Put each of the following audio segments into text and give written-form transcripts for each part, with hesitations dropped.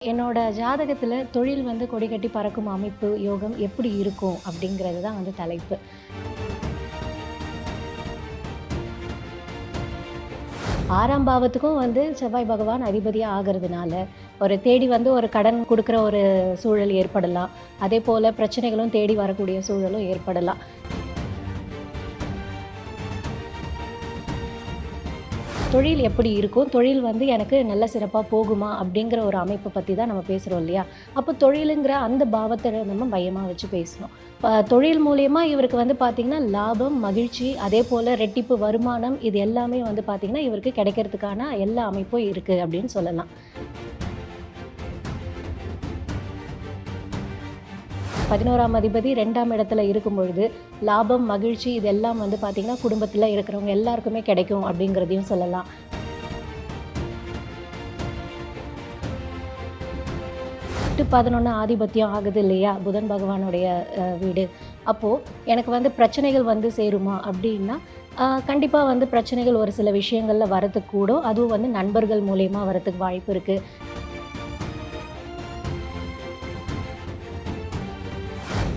என்னோட ஜாதகத்துல தொழில் வந்து கொடிகட்டி பறக்கும் அமைப்பு, யோகம் எப்படி இருக்கும்? அப்படிங்கிறது தான் வந்து தலைப்பு. 6ஆம் பாவத்துக்கும் வந்து செவ்வாய் பகவான் அதிபதியா ஆகுறதுனால, ஒரு தேடி வந்து ஒரு கடன் குடுக்குற ஒரு சூழல் ஏற்படலாம். அதேபோல பிரச்சனைகளும் தேடி வரக்கூடிய சூழலும் ஏற்படலாம். தொழில் எப்படி இருக்கும்? தொழில் வந்து எனக்கு நல்ல சிறப்பா போகுமா? அப்படிங்கிற ஒரு அமைப்ப பத்தி தான் நம்ம பேசுறோம் இல்லையா? அப்போ தொழிலுங்கிற அந்த பாவத்த நம்ம மையமா வச்சு பேசணும். தொழில் மூலியமா இவருக்கு வந்து பார்த்தீங்கன்னா, லாபம், மகிழ்ச்சி, அதேபோல ரெட்டிப்பு வருமானம் இது எல்லாமே வந்து பார்த்தீங்கன்னா, இவருக்கு கிடைக்கிறதுக்கான எல்லா அமைப்பும் இருக்கு அப்படின்னு சொல்லலாம். 11ஆம் அதிபதி 2ஆம் இடத்துல இருக்கும் பொழுது, லாபம், மகிழ்ச்சி இதெல்லாம் வந்து பார்த்தீங்கன்னா, குடும்பத்தில இருக்கிறவங்க எல்லாருக்குமே கிடைக்கும் அப்படிங்கிறதையும் சொல்லலாம். 8, 11 ஆதிபத்தியம் ஆகுது இல்லையா? புதன் பகவானுடைய வீடு. அப்போ எனக்கு வந்து பிரச்சனைகள் வந்து சேருமா? அப்டின்னா, கண்டிப்பா வந்து பிரச்சனைகள் ஒரு சில விஷயங்கள்ல வரதுக்கு கூடும். அதுவும் வந்து நண்பர்கள் மூலியமா வரதுக்கு வாய்ப்பு இருக்கு.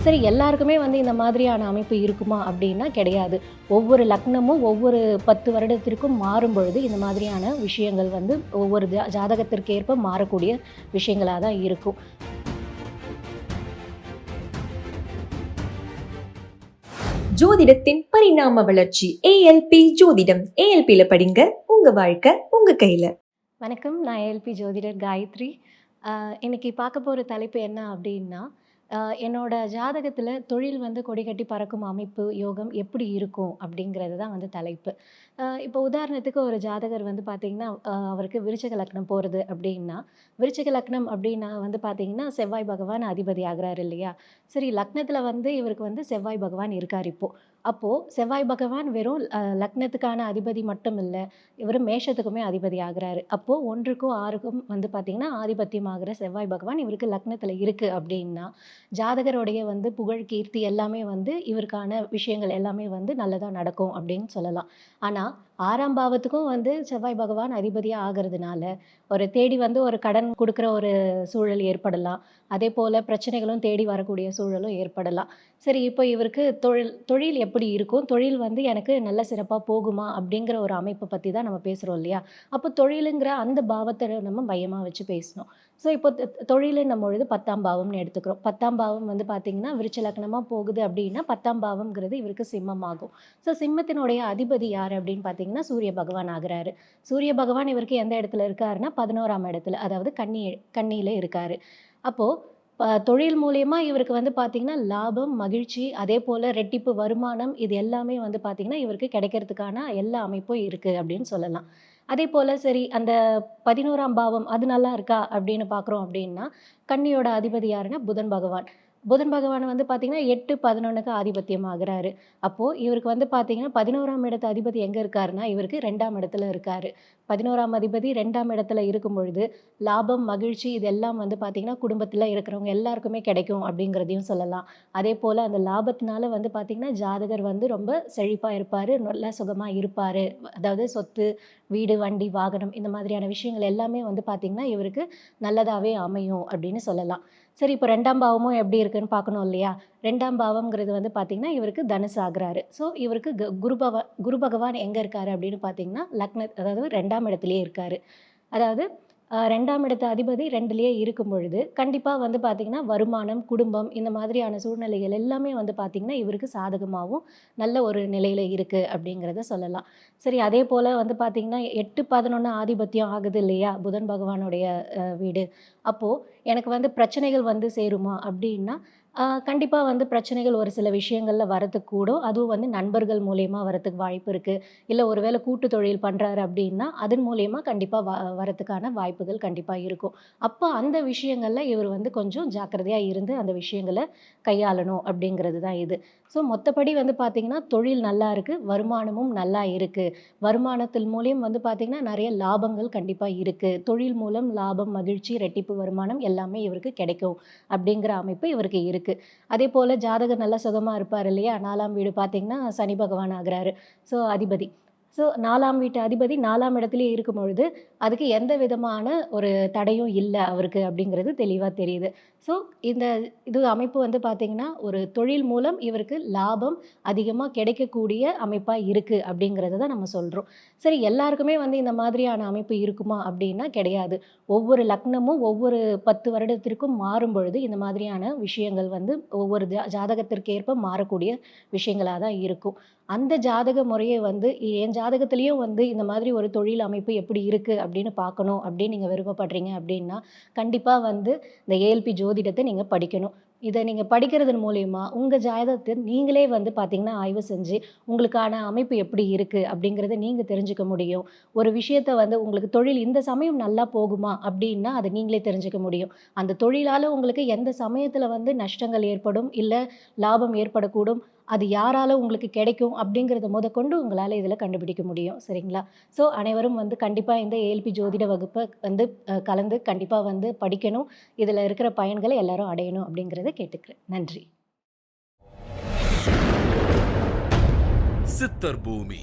சரி எல்லாருக்குமே வந்து இந்த மாதிரியான அமைப்பு இருக்குமா? அப்டின்னா கிடையாது. ஒவ்வொரு லக்னமும் ஒவ்வொரு 10 வருடத்திற்கும் மாறும்பொழுது, இந்த மாதிரியான விஷயங்கள் வந்து ஒவ்வொரு ஜாதகத்திற்கு ஏற்ப மாறக்கூடிய விஷயங்களா தான் இருக்கும். ஜோதிடத்தின் பரிணாம வளர்ச்சி ஏஎல்பி ஜோதிடம். ஏஎல்பியில் படிங்க, உங்க வாழ்க்கை உங்க கையில. வணக்கம். நான் ஏஎல்பி ஜோதிடர் காயத்ரி. இன்னைக்கு பார்க்க போற தலைப்பு என்ன அப்டின்னா, என்னோட ஜாதகத்துல தொழில் வந்து கொடிகட்டி பறக்கும் அமைப்பு, யோகம் எப்படி இருக்கும்? அப்படிங்கிறது தான் வந்து தலைப்பு. இப்போ உதாரணத்துக்கு ஒரு ஜாதகர் வந்து பார்த்தீங்கன்னா, அவருக்கு விருச்சிக லக்னம் போறது அப்படின்னா, விருச்சிக லக்னம் அப்படின்னா வந்து பார்த்தீங்கன்னா, செவ்வாய் பகவான் அதிபதி ஆகுறாரு இல்லையா? சரி லக்னத்துல வந்து இவருக்கு வந்து செவ்வாய் பகவான் இருக்காரு இப்போ. அப்போ செவ்வாய் பகவான் வெறும் லக்னத்துக்கான அதிபதி மட்டும் இல்ல, இவரு மேஷத்துக்குமே அதிபதி ஆகுறாரு. அப்போ 1க்கும் 6க்கும் வந்து பார்த்தீங்கன்னா, ஆதிபத்தியம் ஆகுற செவ்வாய் பகவான் இவருக்கு லக்னத்துல இருக்கு அப்படின்னா, ஜாதகருடைய வந்து புகழ், கீர்த்தி எல்லாமே வந்து இவருக்கான விஷயங்கள் எல்லாமே வந்து நல்லதா நடக்கும் அப்படின்னு சொல்லலாம். ஆனா, 6ஆம் பாவத்துக்கும் வந்து செவ்வாய் பகவான் அதிபதியா ஆகுறதுனால, ஒரு தேடி வந்து ஒரு கடன் குடுக்குற ஒரு சூழல் ஏற்படலாம். அதேபோல பிரச்சனைகளும் தேடி வரக்கூடிய சூழலும் ஏற்படலாம். சரி இப்போ இவருக்கு தொழில் எப்படி இருக்கும்? தொழில் வந்து எனக்கு நல்ல சிறப்பா போகுமா? அப்படிங்கிற ஒரு அமைப்ப பத்தி தான் நம்ம பேசுறோம் இல்லையா? அப்போ தொழிலுங்கிற அந்த பாவத்த நம்ம மையமா வச்சு பேசணும். ஸோ இப்போ தொழிலுன்னும் பொழுது 10ஆம் பாவம்னு எடுத்துக்கிறோம். 10ஆம் பாவம் வந்து பார்த்தீங்கன்னா, விருச்ச லக்னமா போகுது அப்படின்னா, 10ஆம் பாவம்ங்கிறது இவருக்கு சிம்மம் ஆகும். ஸோ சிம்மத்தினுடைய அதிபதி யாரு அப்படின்னு பார்த்தீங்கன்னா, சூரிய பகவான் ஆகுறாரு. சூரிய பகவான் இவருக்கு எந்த இடத்துல இருக்காருன்னா, 11ஆம் இடத்துல, அதாவது கன்னியில இருக்காரு. அப்போ தொழில் மூலியமா இவருக்கு வந்து பார்த்தீங்கன்னா, லாபம், மகிழ்ச்சி, அதேபோல ரெட்டிப்பு வருமானம் இது எல்லாமே வந்து பார்த்தீங்கன்னா, இவருக்கு கிடைக்கிறதுக்கான எல்லா அமைப்பும் இருக்கு அப்படின்னு சொல்லலாம். அதேபோல சரி அந்த 11ஆம் பாவம் அது நல்லா இருக்கா அப்படின்னு பார்க்குறோம் அப்படின்னா, கன்னியோட அதிபதி யாருன்னா புதன் பகவான். புதன் பகவான் வந்து பார்த்தீங்கன்னா 8, 11க்கு ஆதிபத்தியம் ஆகுறாரு. அப்போ இவருக்கு வந்து பார்த்தீங்கன்னா 11ஆம் இடத்து அதிபதி எங்க இருக்காருன்னா, இவருக்கு 2ஆம் இடத்துல இருக்காரு. 11ஆம் அதிபதி 2ஆம் இடத்துல இருக்கும் பொழுது, லாபம், மகிழ்ச்சி இது எல்லாம் வந்து பார்த்தீங்கன்னா, குடும்பத்தில இருக்கிறவங்க எல்லாருக்குமே கிடைக்கும் அப்படிங்கிறதையும் சொல்லலாம். அதேபோல அந்த லாபத்தினால வந்து பார்த்தீங்கன்னா, ஜாதகர் வந்து ரொம்ப செழிப்பா இருப்பாரு, நல்லா சுகமா இருப்பாரு. அதாவது சொத்து, வீடு, வண்டி, வாகனம் இந்த மாதிரியான விஷயங்கள் எல்லாமே வந்து பார்த்தீங்கன்னா, இவருக்கு நல்லதாவே அமையும் அப்படின்னு சொல்லலாம். சரி இப்போ 2ஆம் பாவமும் எப்படி இருக்குன்னு பார்க்கணும் இல்லையா? 2ஆம் பாவம்ங்கிறது வந்து பார்த்தீங்கன்னா, இவருக்கு தனுசு ஆகுறாரு. ஸோ இவருக்கு குரு பகவான் எங்க இருக்காரு அப்படின்னு பார்த்தீங்கன்னா, அதாவது 2ஆம் இடத்திலேயே இருக்காரு. அதாவது 2ஆம் இடத்து அதிபதி 2லயே இருக்கும் பொழுது, கண்டிப்பா வந்து பார்த்தீங்கன்னா, வருமானம், குடும்பம் இந்த மாதிரியான சூழ்நிலைகள் எல்லாமே வந்து பார்த்தீங்கன்னா, இவருக்கு சாதகமாவும், நல்ல ஒரு நிலையில இருக்கு அப்படிங்கிறத சொல்லலாம். சரி அதேபோல வந்து பார்த்தீங்கன்னா, 8, 11 ஆதிபத்தியம் ஆகுது இல்லையா? புதன் பகவானுடைய வீடு. அப்போ எனக்கு வந்து பிரச்சனைகள் வந்து சேருமா? அப்டின்னா, கண்டிப்பா வந்து பிரச்சனைகள் ஒரு சில விஷயங்கள்ல வரதுக்கு கூடும். அதுவும் வந்து நண்பர்கள் மூலியமா வரதுக்கு வாய்ப்பு இருக்கு. இல்ல ஒரு வேள கூட்டு தொழில் பண்றாரு அப்டின்னா, அதன் மூலியமா கண்டிப்பா வரதுக்கான வாய்ப்புகள் கண்டிப்பா இருக்கும். அப்ப அந்த விஷயங்கள்ல இவர் வந்து கொஞ்சம் ஜாக்கிரதையா இருந்து அந்த விஷயங்கள கையாளணும் அப்டிங்கிறது தான் இது. ஸோ மொத்தப்படி வந்து பார்த்தீங்கன்னா, தொழில் நல்லா இருக்கு. வருமானமும் நல்லா இருக்கு. வருமானத்தின் மூலியம் வந்து பார்த்தீங்கன்னா, நெறைய லாபங்கள் கண்டிப்பா இருக்கு. தொழில் மூலம் லாபம், மகிழ்ச்சி, ரெட்டிப்பு வருமானம் எல்லாமே இவருக்கு கிடைக்கும். அப்படிங்கிற அமைப்பு இவருக்கு இருக்கு. அதேபோல ஜாதகர் நல்லா சுகமா இருப்பார் இல்லையா? 4ஆம் வீடு பார்த்தீங்கன்னா, சனி பகவான் ஆகுறாரு. ஸோ அதிபதி. ஸோ 4ஆம் வீட்டு அதிபதி 4ஆம் இடத்திலேயே இருக்கும் பொழுது, அதுக்கு எந்த விதமான ஒரு தடையும் இல்ல அவருக்கு அப்படிங்கிறது தெளிவா தெரியுது. ஸோ இந்த அமைப்பு வந்து பார்த்தீங்கன்னா, ஒரு தொழில் மூலம் இவருக்கு லாபம் அதிகமா கிடைக்கக்கூடிய அமைப்பா இருக்கு அப்படிங்கிறத தான் நம்ம சொல்றோம். சரி, எல்லாருக்குமே வந்து இந்த மாதிரியான அமைப்பு இருக்குமா அப்படின்னா கிடையாது. ஒவ்வொரு லக்னமும் ஒவ்வொரு 10 வருடத்திற்கும் மாறும் பொழுது, இந்த மாதிரியான விஷயங்கள் வந்து ஒவ்வொரு ஜாதகத்திற்கு ஏற்ப மாறக்கூடிய விஷயங்களா தான் இருக்கும். அந்த ஜாதக முறைய வந்து என் ஜாதகத்திலயும் வந்து இந்த மாதிரி ஒரு தொழில் அமைப்பு எப்படி இருக்கு அப்படின்னு பார்க்கணும் அப்படின்னு நீங்க விருப்பப்படுறீங்க அப்படின்னா, கண்டிப்பா வந்து இந்த ஏஎல்பி ஜோதிடத்த நீங்க படிக்கணும். இத நீங்க படிக்கிறதன் மூலியமா உங்க ஜாதகத்த நீங்களே வந்து பார்த்தீங்கன்னா, ஆய்வு செஞ்சு உங்களுக்கான அமைப்பு எப்படி இருக்கு அப்படிங்கிறத நீங்க தெரிஞ்சுக்க முடியும். ஒரு விஷயத்த வந்து உங்களுக்கு தொழில் இந்த சமயம் நல்லா போகுமா அப்படின்னா, அத நீங்களே தெரிஞ்சுக்க முடியும். அந்த தொழிலால உங்களுக்கு எந்த சமயத்துல வந்து நஷ்டங்கள் ஏற்படும், இல்ல லாபம் ஏற்படக்கூடும், அது யாரால உங்களுக்கு கிடைக்கும் அப்படிங்கிறத முதற்கொண்டு உங்களால இதில கண்டுபிடிக்க முடியும். சரிங்களா? ஸோ அனைவரும் வந்து கண்டிப்பா இந்த ஏஎல்பி ஜோதிட வகுப்ப வந்து கலந்து கண்டிப்பா வந்து படிக்கணும். இதில இருக்கிற பயன்கள எல்லாரும் அடையணும் அப்படிங்கிறத கேட்டுக்கிறேன். நன்றி. சித்தர் பூமி